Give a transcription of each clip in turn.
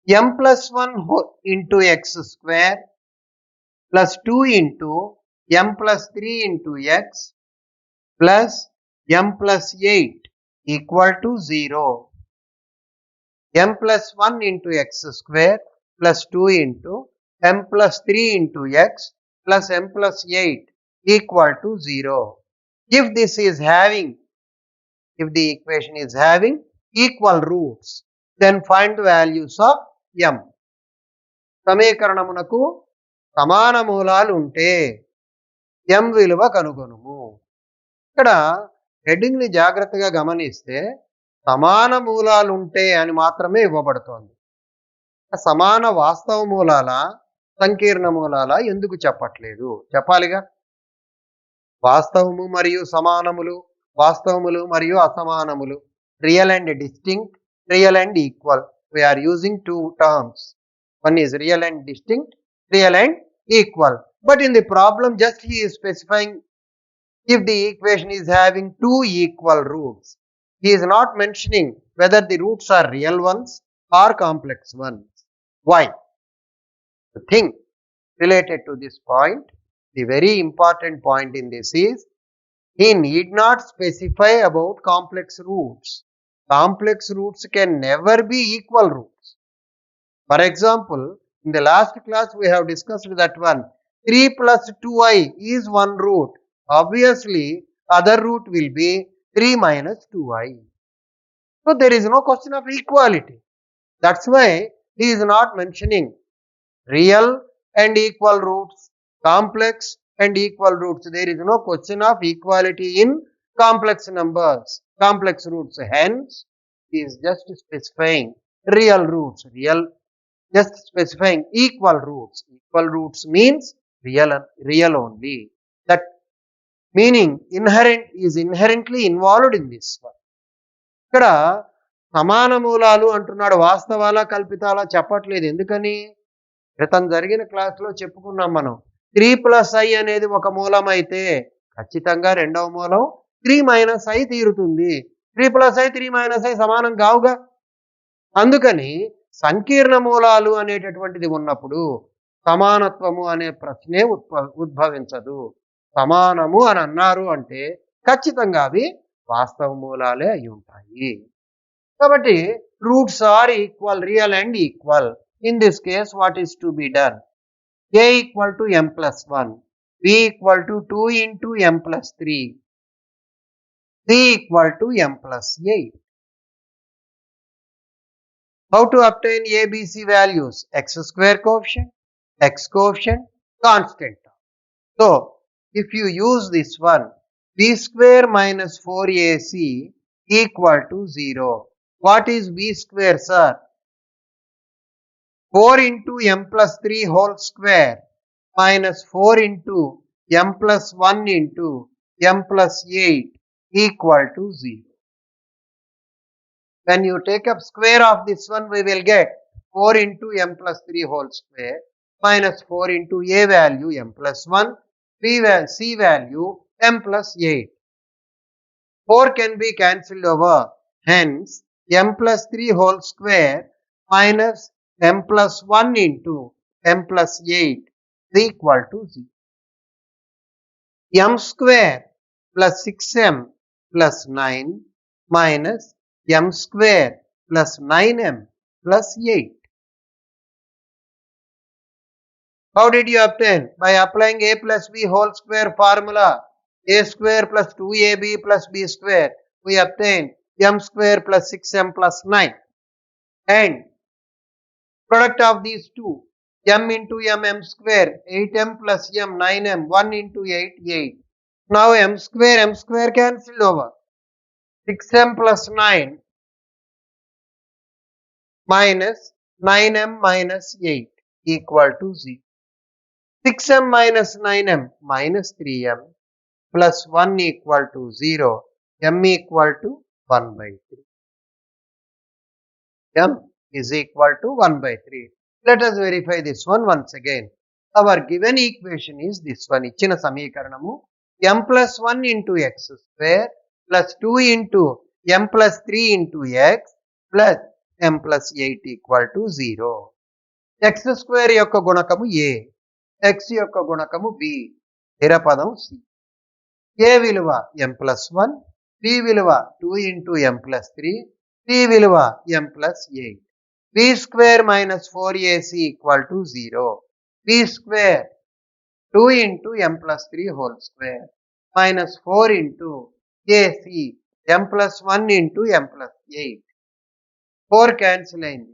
m plus 1 into x square plus 2 into m plus 3 into x plus m plus 8 equal to 0. m plus 1 into x square plus 2 into m plus 3 into x plus m plus 8 equal to 0. If the equation is having equal roots, then find the values of m. సమీకరణమునకు సమాన మూలాలు ఉంటే m విలువ కనుగొనుము. ఇక్కడ heading ని జాగ్రత్తగా గమనిస్తే సమాన మూలాలు ఉంటే అని మాత్రమే ఇవ్వబడుతోంది. సమాన వాస్తవ మూలాల సంకీర్ణ మూలాల ఎందుకు చెప్పట్లేదు? చెప్పాలిగా. వాస్తవము మరియు సమానములు, వాస్తవములు మరియు అసమానములు, real and distinct, real and equal. We are using two terms. One is real and distinct, real and equal. But in the problem, just he is specifying if the equation is having two equal roots. He is not mentioning whether the roots are real ones or complex ones. Why? The thing related to this point, the very important point in this is, he need not specify about complex roots. Complex roots can never be equal roots. For example, in the last class we have discussed that one. 3 plus 2i is one root. Obviously, other root will be 3 minus 2i. So there is no question of equality. That's why he is not mentioning real and equal roots, complex and equal roots. There is no question of equality in complex numbers, complex roots. Hence, he is just specifying real roots, just specifying equal roots. Equal roots means real only. That meaning is inherently involved in this one. ఇక్కడ సమాన మూలాలు అంటున్నాడు, వాస్తవాలా కల్పితాలా చెప్పట్లేదు. ఎందుకని? క్రితం జరిగిన క్లాస్లో చెప్పుకున్నాం మనం. 3 ప్లస్ ఐ అనేది ఒక మూలం అయితే ఖచ్చితంగా రెండవ మూలం 3 మైనస్ ఐ తీరుతుంది. 3 ప్లస్ ఐ 3 మైనస్ ఐ సమానం కావుగా. అందుకని సంకీర్ణ మూలాలు అనేటటువంటిది ఉన్నప్పుడు సమానత్వము అనే ప్రశ్నే ఉద్భవించదు. సమానము అని అన్నారు అంటే ఖచ్చితంగా అవి వాస్తవ మూలాలే అయి ఉంటాయి. కాబట్టి roots are equal, real and equal. In this case, what is to be done? A equal to m plus 1, B equal to 2 into m plus 3, C equal to m plus 8. How to obtain A, B, C values? X square coefficient, X coefficient, constant. So, if you use this one, B square minus 4AC equal to 0. What is B square, sir? 4 into m plus 3 whole square minus 4 into m plus 1 into m plus 8 equal to 0. When you take up square of this one, we will get 4 into m plus 3 whole square minus 4 into a value m plus 1, c value m plus 8. 4 can be cancelled over. Hence, m plus 3 whole square minus m plus 1 into m plus 8 is equal to 0. m square plus 6m plus 9 minus m square plus 9m plus 8. How did you obtain? By applying a plus b whole square formula. A square plus 2ab plus b square. We obtain m square plus 6m plus 9. And product of these two, m into m square, 8m plus m, 9m, 1 into 8, 8. Now m square cancelled over. 6m plus 9 minus 9m minus 8 equal to 0. 6m minus 9m minus 3m plus 1 equal to 0. m equal to 1 by 3. m is equal to 1 by 3. Let us verify this one once again. Our given equation is this one. Ichina samikiranamu m plus 1 into x square plus 2 into m plus 3 into x plus m plus 8 equal to 0. x square యొక్క గుణకము a, x యొక్క గుణకము b, స్థిర పదం c. a విలువ m plus 1, b విలువ 2 into m plus 3, c విలువ m plus 8. b square minus 4ac equal to 0. b square 2 into m plus 3 whole square minus 4 into ac m plus 1 into m plus 8. 4 cancel అయింది.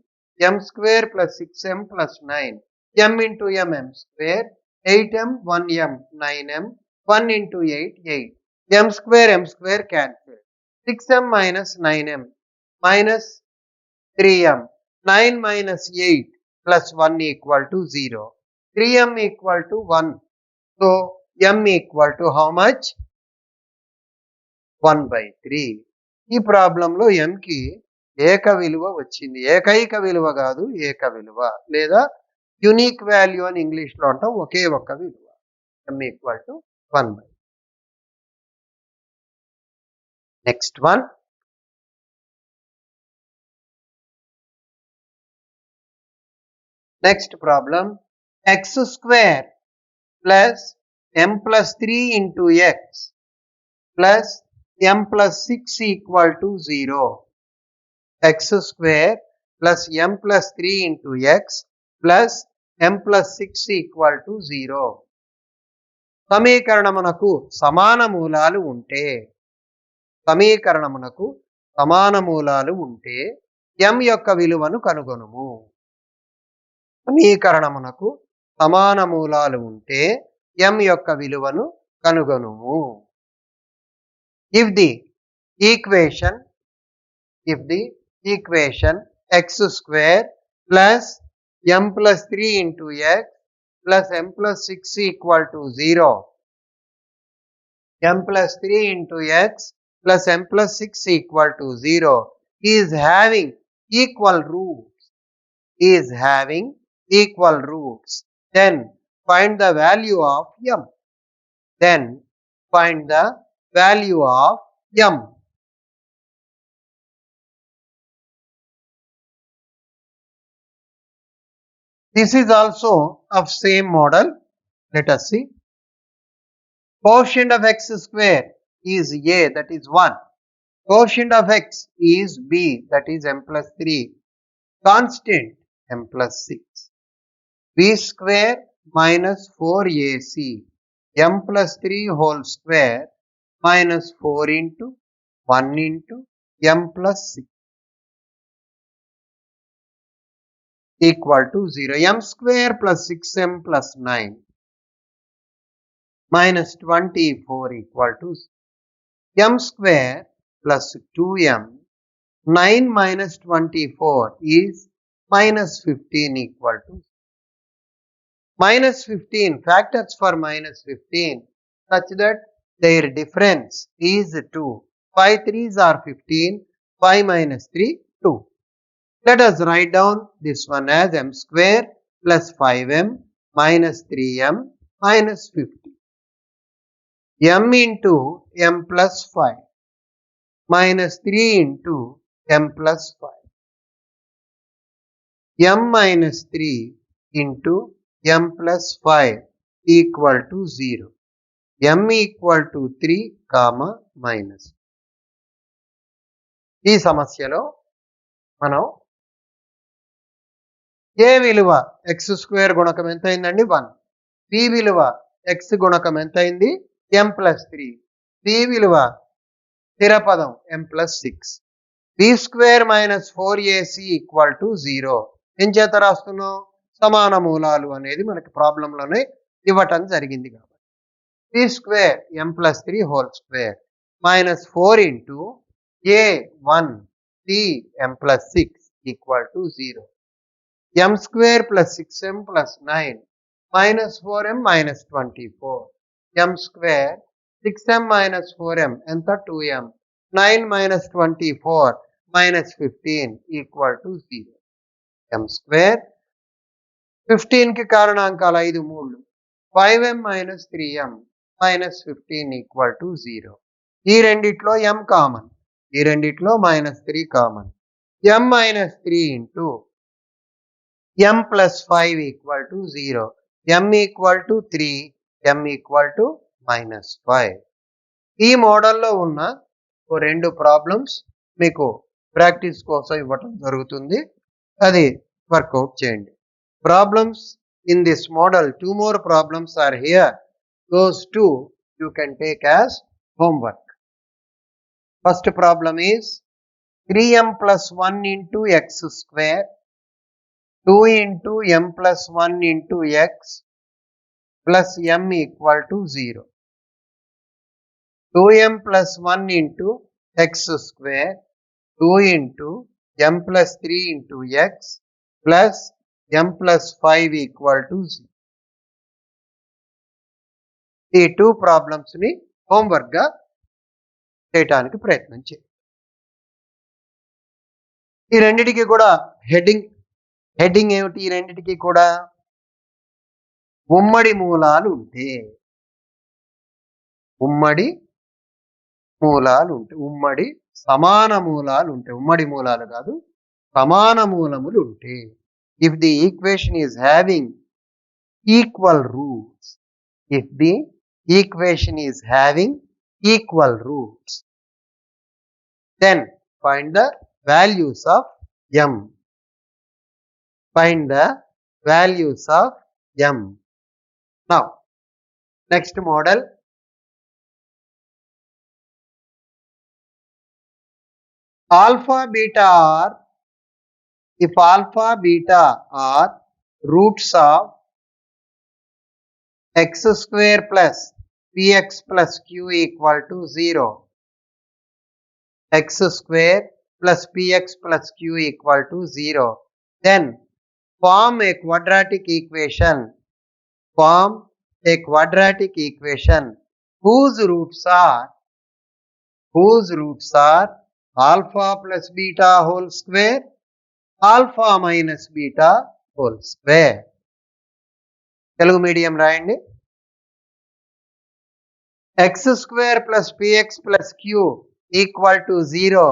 m square plus 6m plus 9. m into m square. 8m 1m 9m 1 into 8 8. m square cancel. 6m minus 9m minus 3m. 9 minus 8 plus 1 equal to 0. 3m equal to 1. So m equal to how much? 1/3. ఈ ప్రాబ్లంలో m కి ఏక విలువ వచ్చింది. ఏకైక విలువ కాదు, ఏక విలువ లేదా యూనిక్ వాల్యూ అని ఇంగ్లీష్లో అంటాం. ఒకే ఒక్క విలువ m equal to 1/3. Next one. Next problem. x square plus m plus 3 into x plus m plus 6 equal to 0. x square plus m plus 3 into x plus m plus 6 equal to 0. సమీకరణమునకు సమాన మూలాలు ఉంటే m యొక్క విలువను కనుగొనుము. సమీకరణమునకు సమాన మూలాలు ఉంటే m యొక్క విలువను కనుగొనుము. If the equation x square plus m plus 3 into x plus m plus 6 equal to 0. m plus 3 into x plus m plus 6 equal to 0 is having equal roots. Then find the value of m. This is also of same model. Let us see. Quotient of x square is a, that is 1. Quotient of x is b, that is m plus 3. Constant m plus 6. b square minus 4ac m plus 3 whole square minus 4 into 1 into m plus 6 equal to 0. m square plus 6m plus 9 minus 24 equal to 0. m square plus 2m. 9 minus 24 is minus 15 equal to 0. Minus 15, factors for minus 15 such that their difference is 2. 5 3s are 15, 5 minus 3, 2. Let us write down this one as m square plus 5m minus 3m minus 50. m into m plus 5 minus 3 into m plus 5. m minus 3 into m plus 5 equal to 0. m equal to 3, minus. ఈ సమస్యలో మనం a విలువ x square గుణకం ఎంత అయిందండి? 1. b విలువ x గుణకం ఎంత అయింది? m plus 3. c విలువ స్థిర పదం m plus 6. b square minus 4ac equal to 0. ఏం చేత రాస్తున్నాం? సమాన మూలాలు అనేది మనకి ప్రాబ్లంలోనే ఇవ్వటం జరిగింది కాబట్టి b square m plus 3 whole square minus 4 into a1 c m plus 6 equal to 0. m square plus 6m plus 9 minus 4m minus 24. m square 6m minus 4m ఎంత? 2m. 9 minus 24 minus 15 equal to 0. m square 15 కి కారణాంకాలు 5 3. 5m minus 3m minus 15 equal to 0. ఈ రెండిట్లో m common, ఈ రెండిట్లో minus 3 common. m minus 3 into m plus 5 equal to 0. m equal to 3, m equal to minus 5. ఈ మోడల్లో ఉన్న ఓ 2 problems మీకు practice కోసం ఇవ్వటం జరుగుతుంది. అది వర్కౌట్ చేయండి. Problems in this model, 2 more problems are here. Those 2 you can take as homework. First problem is 3m plus 1 into x square, 2 into m plus 1 into x plus m equal to 0. 2m plus 1 into x square, 2 into m plus 3 into x plus m plus 5 equal to 0. ఈ 2 problems ని homework గా చేయడానికి ప్రయత్నం చేయండి. ఈ రెండిటికి కూడా heading ఏమిటి? ఈ రెండిటికి కూడా ఉమ్మడి మూలాలు ఉంటే, ఉమ్మడి సమాన మూలాలు ఉంటే, ఉమ్మడి మూలాలు కాదు సమాన మూలములు ఉంటే, if the equation is having equal roots, if the equation is having equal roots, then find the values of m. Find the values of m. Now, next model. Alpha, beta are, if alpha, beta are roots of x square plus px plus q equal to 0. X square plus px plus q equal to 0. Then form a quadratic equation. Form a quadratic equation whose roots are alpha plus beta whole square, alpha minus beta whole square. Telugu medium రాయండి. x square plus px plus q equal to 0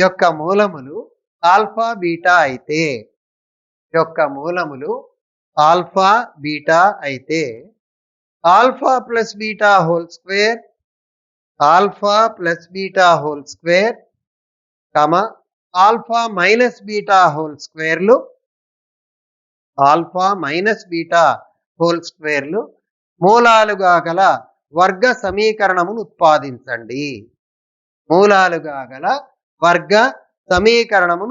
యొక్క మూలములు alpha beta అయితే, alpha plus beta whole square, alpha minus beta whole స్క్వేర్లు మూలాలుగా గల వర్గ సమీకరణమును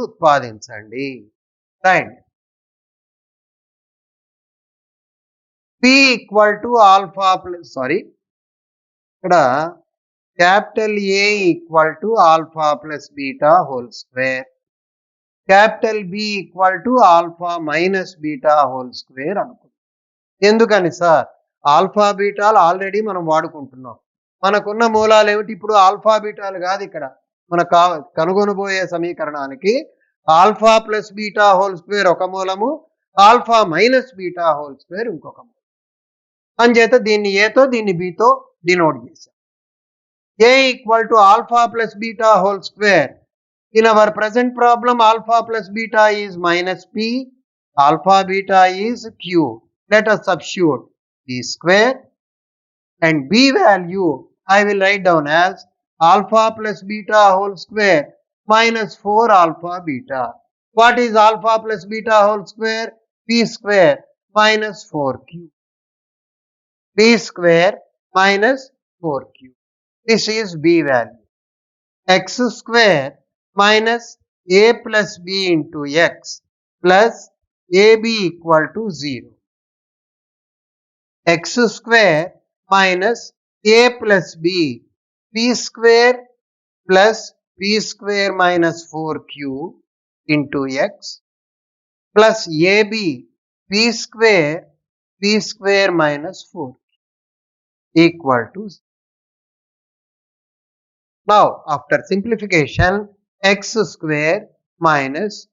ఉత్పాదించండి. Right. p equal to alpha plus ఇక్కడ capital A equal to alpha plus beta whole square, capital B equal to alpha minus beta whole square అనుకుంటాం. ఎందుకని sir? Alpha బీటాలు already మనం వాడుకుంటున్నాం. మనకున్న మూలాలు ఏమిటి? ఇప్పుడు ఆల్ఫా బీటాలు కాదు, ఇక్కడ మనం కనుగొనబోయే సమీకరణానికి alpha plus beta whole square ఒక మూలము, alpha minus beta whole square ఇంకొక మూలం. అంచేత దీన్ని ఏతో దీన్ని బీతో డినోట్ చేశాం. A equal to alpha plus beta whole square. In our present problem, alpha plus beta is minus p, alpha beta is q. Let us substitute p square and b value I will write down as alpha plus beta whole square minus 4 alpha beta. What is alpha plus beta whole square? P square minus 4q. P square minus 4q. This is b value. X square minus a plus b into x plus ab equal to 0. X square minus a plus b, p square plus p square minus 4q into x plus ab, p square minus 4q equal to 0. Now, after simplification, x square minus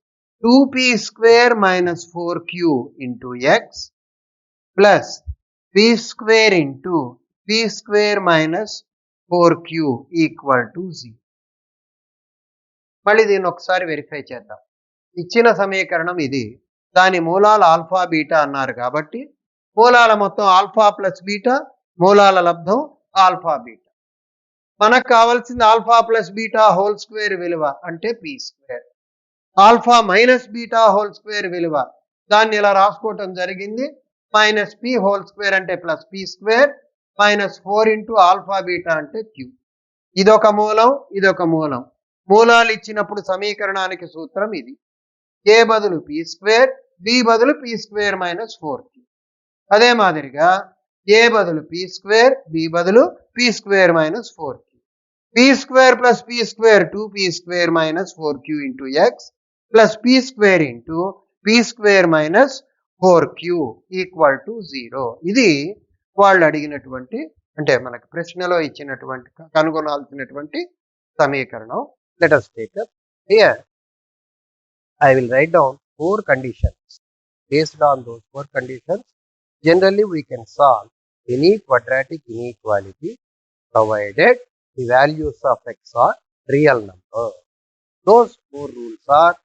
2p square minus 4q into x plus p square into p square minus 4q equal to 0. మళ్ళీ దీన్ని ఒకసారి verify చేద్దాం. ఇచ్చిన సమీకరణం ఇది. దాని మూలాలు alpha beta అన్నారు కాబట్టి మూలాల మొత్తం ఆల్ఫా ప్లస్ బీటా, మూలాల లబ్ధం ఆల్ఫా బీటా. మనకు కావాల్సింది alpha plus beta whole square విలువ అంటే P square. Alpha minus beta whole square విలువ దాన్ని ఇలా రాసుకోవటం జరిగింది. మైనస్ పీ హోల్ స్క్వేర్ అంటే plus P square minus 4 into alpha beta అంటే క్యూ. ఇదొక మూలం, ఇదొక మూలం. మూలాలు ఇచ్చినప్పుడు సమీకరణానికి సూత్రం ఇది. ఏ బదులు పీ స్క్వేర్, బి బదులు పీ స్క్వేర్ మైనస్ 4క్యూ. అదే మాదిరిగా ఏ బదులు పీ స్క్వేర్, బి బదులు పీ స్క్వేర్ మైనస్ 4క్యూ. P square plus P square 2పీ స్క్వేర్ మైనస్ 4క్యూ into X plus P square into P square minus 4క్యూ ఈక్వల్ టు 0. ఇది వాళ్ళు అడిగినటువంటి అంటే మనకు ప్రశ్నలో ఇచ్చినటువంటి కనుగొనాల్సినటువంటి సమీకరణం. Let us take up here. I will write down 4 conditions. Based on those 4 conditions, generally we can solve any quadratic inequality provided the values of x are real number. Those 4 rules are: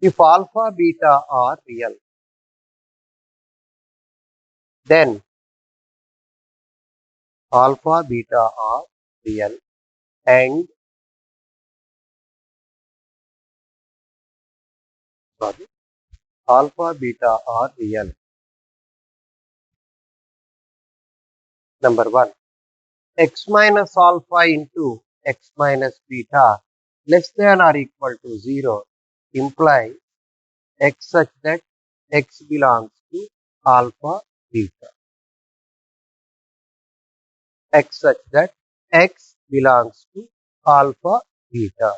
if alpha beta are real, then alpha beta are real and alpha beta are real. Number 1, x minus alpha into x minus beta less than or equal to 0 implies x such that x belongs to alpha beta. X such that x belongs to alpha beta.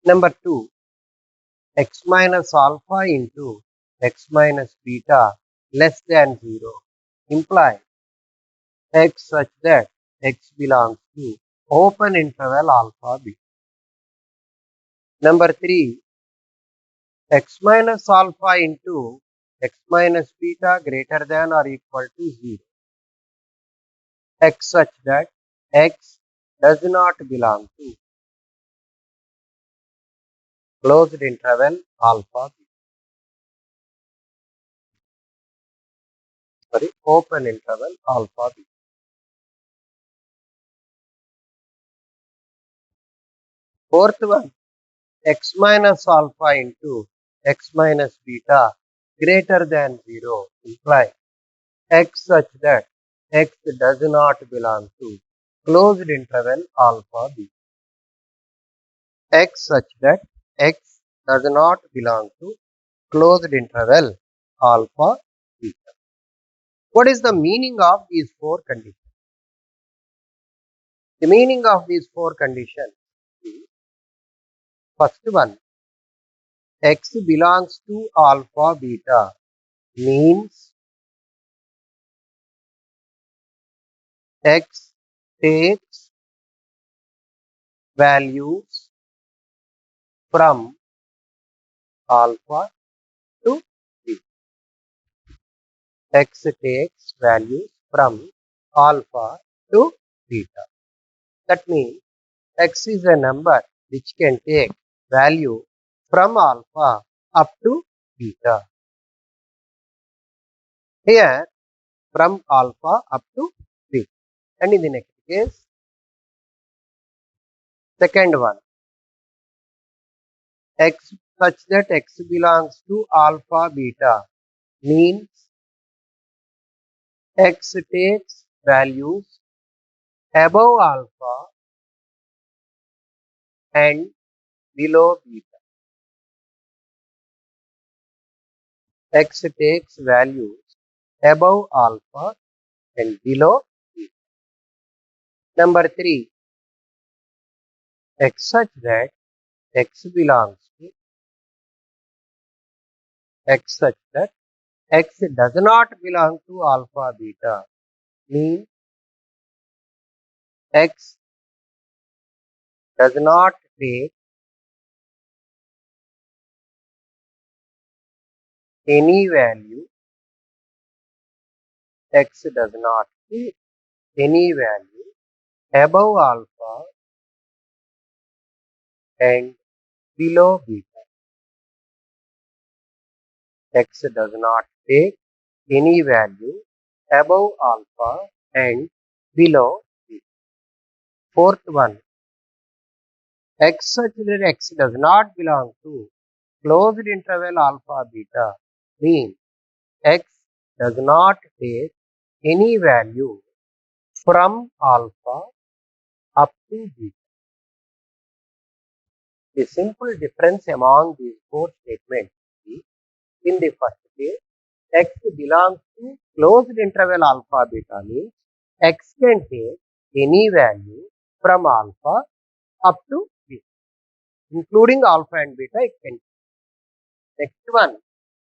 Number 2, x minus alpha into x minus beta less than 0 implies x such that x belongs to open interval alpha beta. Number 3, x minus alpha into x minus beta greater than or equal to 0. X such that x does not belong to closed interval alpha beta. Open interval alpha beta. Fourth one, x minus alpha into x minus beta greater than 0 implies x such that x does not belong to closed interval alpha beta. X such that x does not belong to closed interval alpha beta. What is the meaning of these 4 conditions? The meaning of these 4 conditions is: first one, x belongs to alpha beta means x takes values from alpha to beta. X takes values from alpha to beta. That means x is a number which can take value from alpha up to beta. Here from alpha up to beta. And in the next case, second one, x such that x belongs to alpha beta means x takes values above alpha and below beta. X takes values above alpha and below beta. Number 3, x such that x belongs to x such that x does not belong to alpha beta means x does not take any value, x does not take any value above alpha and below beta. X does not take any value above alpha and below beta. Fourth one, X such that X does not belong to closed interval alpha beta means X does not take any value from alpha up to beta. The simple difference among these four statements is, in the first case, X belongs to closed interval alpha beta means X can take any value from alpha up to beta, including alpha and beta it can take. Next one,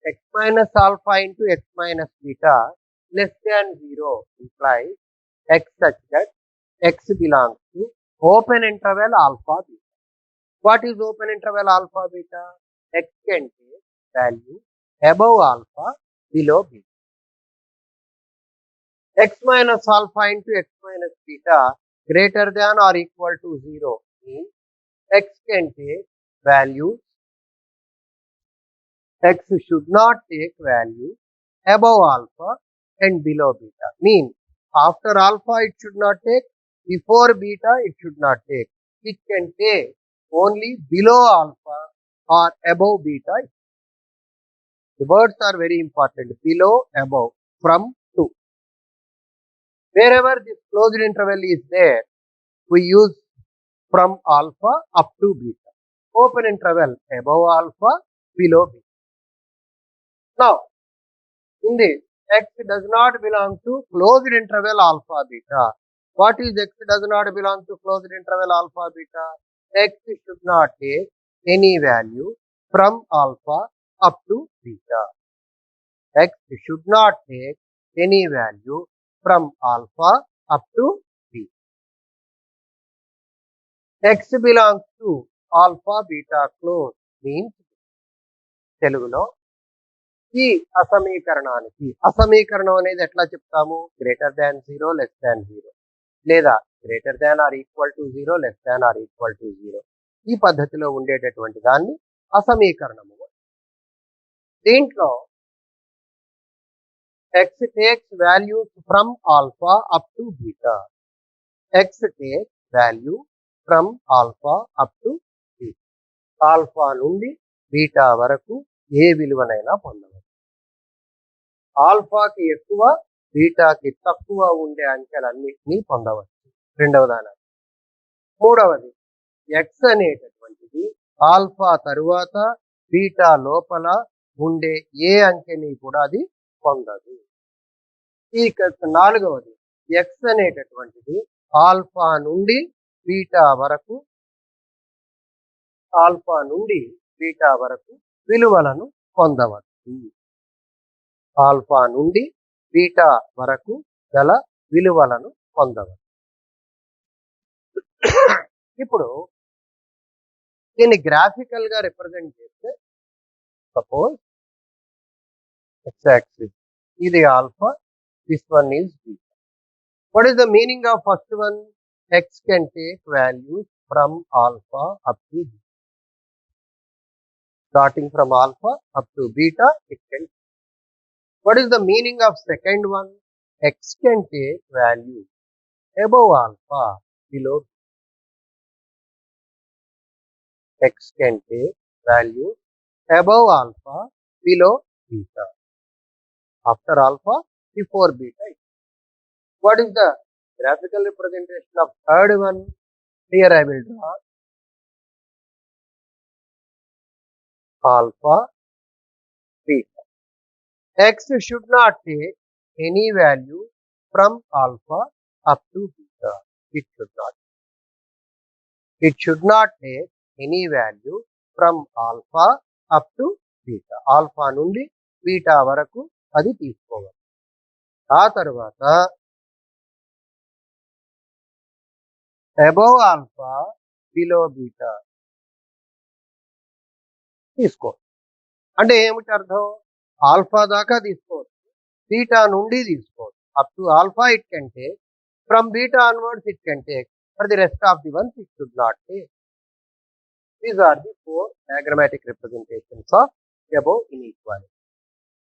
X minus alpha into X minus beta less than 0 implies X such that X belongs to open interval alpha beta. What is open interval alpha beta? X can take value above alpha, below beta. X minus alpha into X minus beta greater than or equal to 0 means X can take values. X should not take value above alpha and below beta. Means after alpha it should not take, before beta it should not take. It can take only below alpha or above beta. The words are very important. Below, above, from, to. Wherever this closed interval is there, we use from alpha up to beta. Open interval above alpha, below beta. Now, in this, X does not belong to closed interval alpha beta. What is X does not belong to closed interval alpha beta? X should not take any value from alpha up to beta. X should not take any value from alpha up to beta. X belongs to alpha beta close means తెలుగులో ఈ అసమీకరణానికి, అసమీకరణం అనేది ఎట్లా చెప్తాము? Greater than 0 less than 0 లేదా greater than or equal to 0 less than or equal to 0 ఈ పద్ధతిలో ఉండేటటువంటి దాన్ని అసమీకరణము. దీంట్లో X takes values from alpha up to beta. X takes value from alpha up to beta. Alpha నుండి beta వరకు ఏ విలువనైనా పొందవచ్చు. ఆల్ఫాకి ఎక్కువ, బీటాకి తక్కువ ఉండే అంకెలన్నింటినీ పొందవచ్చు. రెండవ దాని. మూడవది, X అనేటటువంటిది ఆల్ఫా తరువాత బీటా లోపల ఉండే ఏ అంకెని కూడా అది పొందదు. ఈ నాలుగవది, X అనేటటువంటిది ఆల్ఫా నుండి బీటా వరకు, ఆల్ఫా నుండి బీటా వరకు విలువలను పొందవచ్చు. ఆల్ఫా నుండి బీటా వరకు గల విలువలను పొందవచ్చు. ఇప్పుడు దీన్ని గ్రాఫికల్ గా రిప్రజెంట్ చేస్తే, సపోజ్ X యాక్సిస్ ఇది alpha, this one is beta. What is the meaning of first one? X can take values from alpha up to beta. Starting from alpha up to beta, it can. What is the meaning of second one? X can take values above alpha, below beta. X can take values above alpha, below beta. After alpha, before beta. What is the graphical representation of third one? Here I will draw alpha, beta. X should not take any value from alpha up to beta. It should not. It should not take any value from alpha up to beta. Alpha నుండి beta వరకు అది తీసుకోవాలి. ఆ తర్వాత above alpha, below beta తీసుకోవచ్చు. అంటే ఏమిటి అర్థం? ఆల్ఫా దాకా తీసుకోవచ్చు, బీటా నుండి తీసుకోవచ్చు. Up to alpha it can take, from beta onwards it can take, for the rest of the once it should not take. These are the four diagrammatic representations of above inequality.